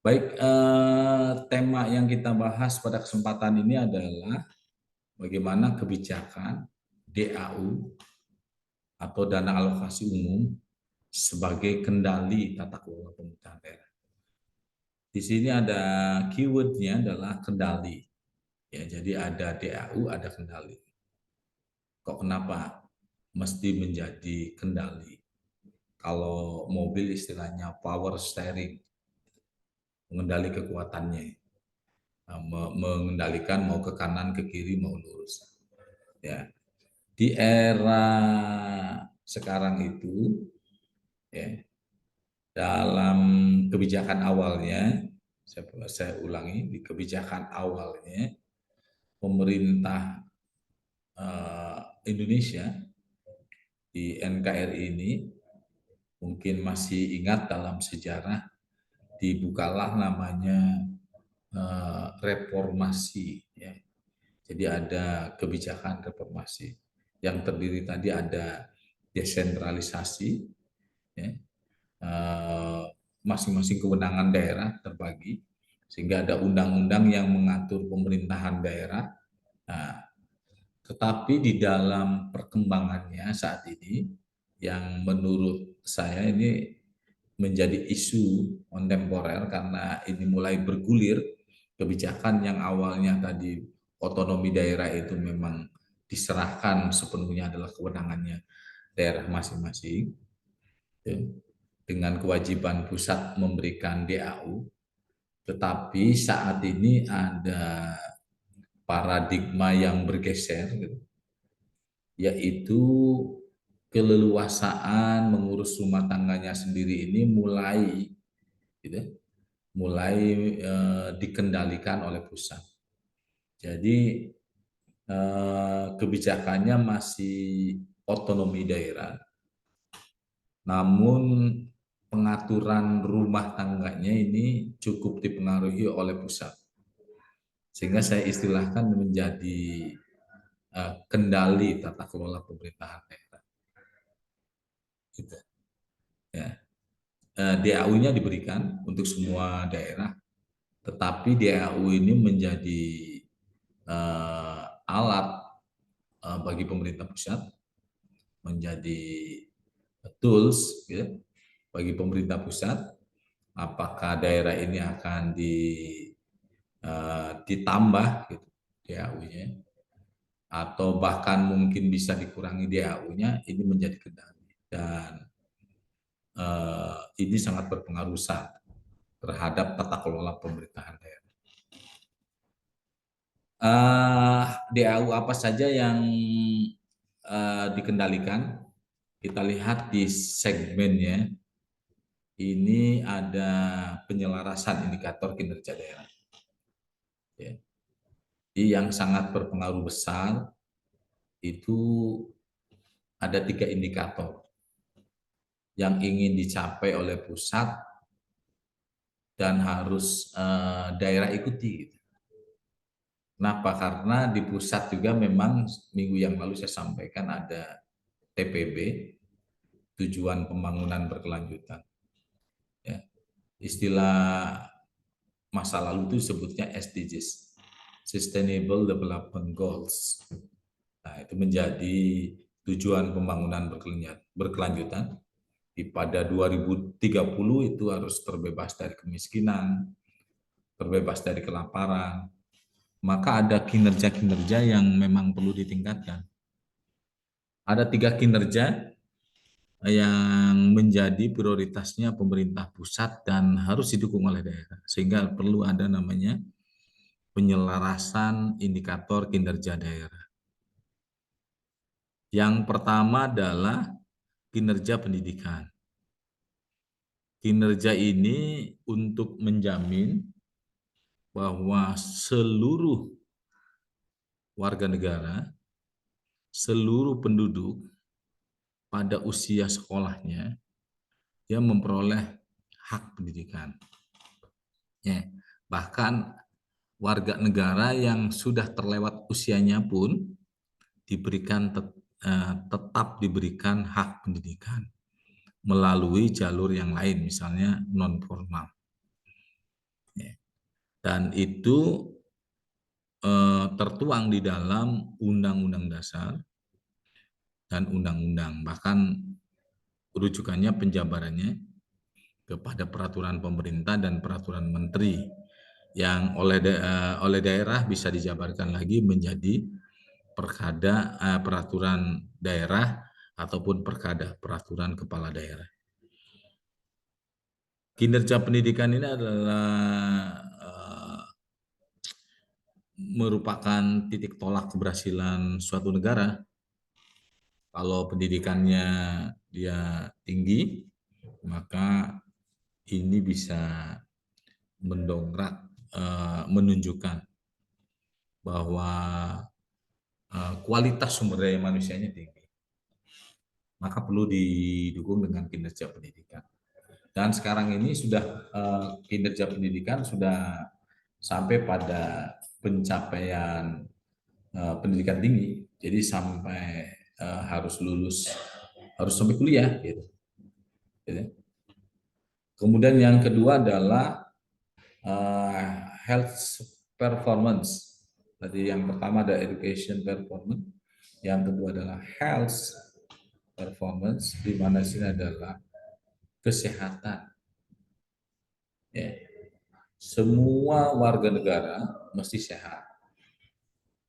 Baik, tema yang kita bahas pada kesempatan ini adalah bagaimana kebijakan DAU atau dana alokasi umum sebagai kendali tata kelola pemerintahan daerah. Di sini ada keywordnya adalah kendali. Ya, jadi ada DAU, ada kendali. Kok kenapa mesti menjadi kendali? Kalau mobil istilahnya power steering, mengendali kekuatannya. Mengendalikan mau ke kanan, ke kiri, mau lurus. Ya, di era sekarang itu, ya, dalam kebijakan awalnya, saya ulangi, di kebijakan awalnya, pemerintah Indonesia di NKRI ini mungkin masih ingat dalam sejarah dibukalah namanya reformasi, ya. Jadi ada kebijakan reformasi yang terdiri tadi ada desentralisasi, ya, masing-masing kewenangan daerah terbagi sehingga ada undang-undang yang mengatur pemerintahan daerah. Nah, tetapi di dalam perkembangannya saat ini yang menurut saya ini menjadi isu kontemporer karena ini mulai bergulir kebijakan yang awalnya tadi otonomi daerah itu memang diserahkan sepenuhnya adalah kewenangannya daerah masing-masing, ya, dengan kewajiban pusat memberikan DAU, tetapi saat ini ada paradigma yang bergeser, gitu, yaitu keleluasaan mengurus rumah tangganya sendiri ini mulai, gitu, mulai dikendalikan oleh pusat. Jadi kebijakannya masih otonomi daerah, namun pengaturan rumah tangganya ini cukup dipengaruhi oleh pusat. Sehingga saya istilahkan menjadi kendali tata kelola pemerintahan daerah. Gitu. Ya. DAU-nya diberikan untuk semua daerah, tetapi DAU ini menjadi alat bagi pemerintah pusat, menjadi tools, gitu, bagi pemerintah pusat. Apakah daerah ini akan ditambah, gitu, DAU-nya, atau bahkan mungkin bisa dikurangi DAU-nya, ini menjadi kendali. Dan ini sangat berpengaruh terhadap tata kelola pemerintahan daerah. DAU apa saja yang dikendalikan? Kita lihat di segmennya, ini ada penyelarasan indikator kinerja daerah. Ya. Yang sangat berpengaruh besar itu ada 3 indikator yang ingin dicapai oleh pusat dan harus daerah ikuti. Kenapa? Karena di pusat juga memang minggu yang lalu saya sampaikan ada TPB, tujuan pembangunan berkelanjutan. Ya. Istilah masa lalu itu sebutnya SDGs, Sustainable Development Goals. Nah, itu menjadi tujuan pembangunan berkelanjutan. Pada 2030 itu harus terbebas dari kemiskinan, terbebas dari kelaparan. Maka ada kinerja-kinerja yang memang perlu ditingkatkan. Ada 3 kinerja yang menjadi prioritasnya pemerintah pusat dan harus didukung oleh daerah. Sehingga perlu ada namanya penyelarasan indikator kinerja daerah. Yang pertama adalah kinerja pendidikan. Kinerja ini untuk menjamin bahwa seluruh warga negara, seluruh penduduk pada usia sekolahnya, dia memperoleh hak pendidikan. Ya, bahkan warga negara yang sudah terlewat usianya pun tetap diberikan hak pendidikan melalui jalur yang lain, misalnya non formal. Dan itu tertuang di dalam Undang-Undang Dasar dan undang-undang. Bahkan rujukannya penjabarannya kepada peraturan pemerintah dan peraturan menteri yang oleh daerah bisa dijabarkan lagi menjadi perkada peraturan daerah ataupun perkada peraturan kepala daerah. Kinerja pendidikan ini adalah merupakan titik tolak keberhasilan suatu negara. Kalau pendidikannya dia tinggi, maka ini bisa mendongkrak, menunjukkan bahwa kualitas sumber daya manusianya tinggi. Maka perlu didukung dengan kinerja pendidikan. Dan sekarang ini sudah kinerja pendidikan sudah sampai pada pencapaian pendidikan tinggi. Jadi sampai harus lulus, harus sampai kuliah gitu. Kemudian yang kedua adalah health performance. Tadi yang pertama ada education performance, yang kedua adalah health performance, di mana sini adalah kesehatan. Ya. Semua warga negara mesti sehat,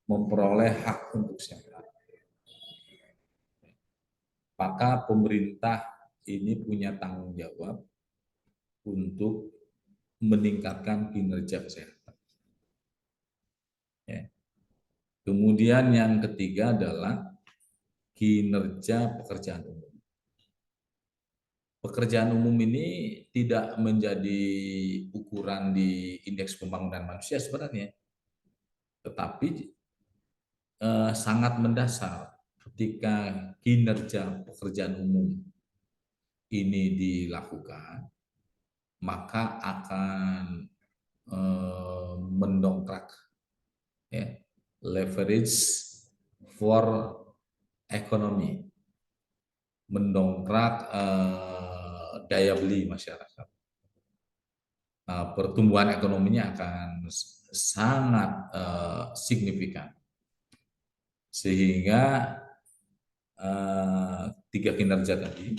memperoleh hak untuk sehat. Maka pemerintah ini punya tanggung jawab untuk meningkatkan kinerja kesehatan. Ya. Kemudian yang ketiga adalah kinerja pekerjaan umum. Pekerjaan umum ini tidak menjadi ukuran di indeks pembangunan manusia sebenarnya, tetapi sangat mendasar ketika kinerja pekerjaan umum ini dilakukan, maka akan mendongkrak ya, leverage for ekonomi, mendongkrak daya beli masyarakat. Pertumbuhan ekonominya akan sangat signifikan. Sehingga tiga kinerja tadi,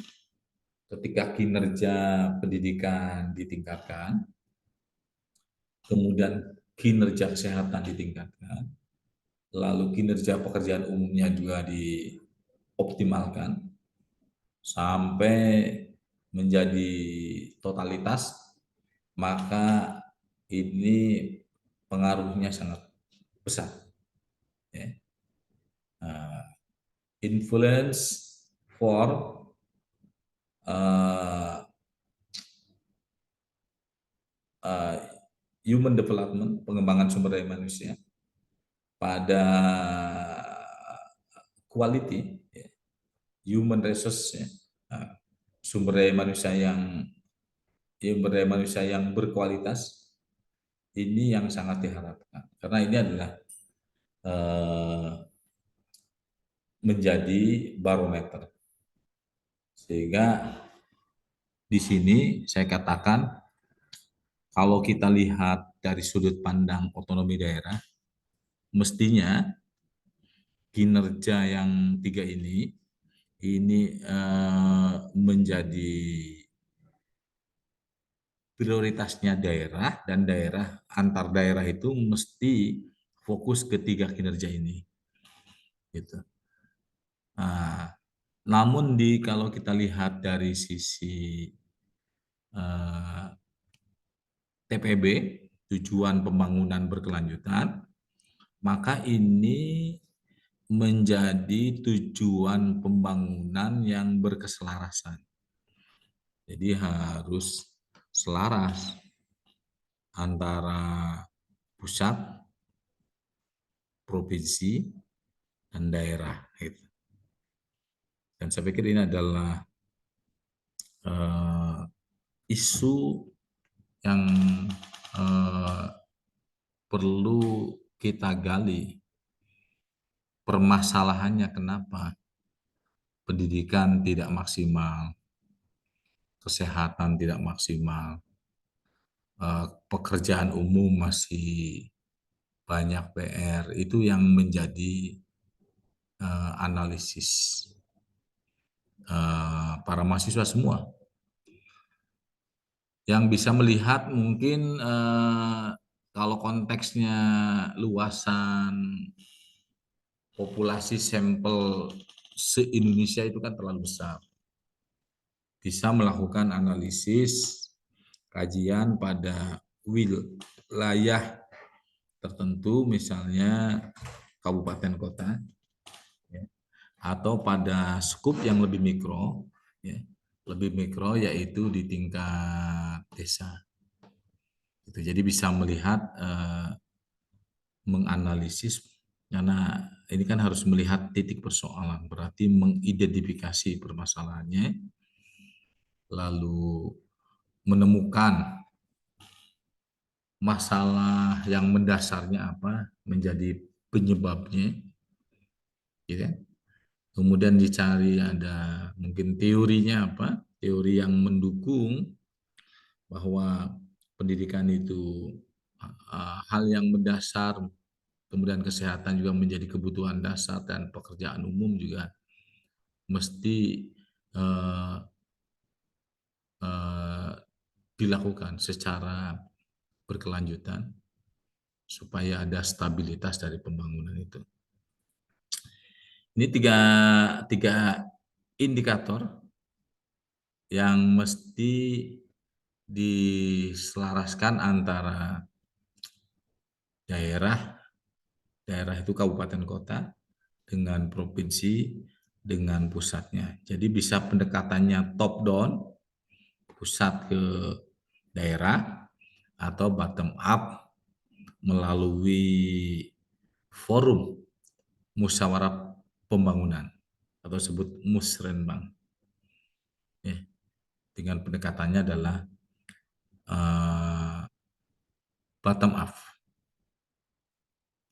ketika kinerja pendidikan ditingkatkan, kemudian kinerja kesehatan ditingkatkan, lalu kinerja pekerjaan umumnya juga dioptimalkan sampai menjadi totalitas, maka ini pengaruhnya sangat besar. Ya. Influence for human development, pengembangan sumber daya manusia, pada quality, human resource, sumber daya manusia yang berkualitas, ini yang sangat diharapkan. Karena ini adalah menjadi barometer. Sehingga di sini saya katakan, kalau kita lihat dari sudut pandang otonomi daerah, mestinya kinerja yang tiga ini menjadi prioritasnya daerah, dan daerah antar daerah itu mesti fokus ke tiga kinerja ini. Gitu. Namun kalau kita lihat dari sisi TPB, tujuan pembangunan berkelanjutan, maka ini menjadi tujuan pembangunan yang berkeselarasan. Jadi harus selaras antara pusat, provinsi, dan daerah. Dan saya pikir ini adalah isu yang perlu kita gali. Permasalahannya kenapa pendidikan tidak maksimal, kesehatan tidak maksimal, pekerjaan umum masih banyak PR, itu yang menjadi analisis para mahasiswa semua yang bisa melihat mungkin kalau konteksnya luasan populasi sampel se-Indonesia itu kan terlalu besar. Bisa melakukan analisis kajian pada wilayah tertentu, misalnya kabupaten kota, ya, atau pada skup yang lebih mikro, ya, lebih mikro yaitu di tingkat desa. Gitu. Jadi bisa melihat menganalisis, karena ini kan harus melihat titik persoalan, berarti mengidentifikasi permasalahannya, lalu menemukan masalah yang mendasarnya apa, menjadi penyebabnya, gitu kan. Kemudian dicari ada mungkin teorinya apa, teori yang mendukung bahwa pendidikan itu hal yang mendasar, kemudian kesehatan juga menjadi kebutuhan dasar, dan pekerjaan umum juga mesti eh, eh, dilakukan secara berkelanjutan supaya ada stabilitas dari pembangunan itu. Ini tiga indikator yang mesti diselaraskan antara daerah, daerah itu kabupaten kota, dengan provinsi, dengan pusatnya. Jadi bisa pendekatannya top down, pusat ke daerah, atau bottom up melalui forum musyawarah pembangunan atau sebut musrenbang. Ya, dengan pendekatannya adalah bottom up.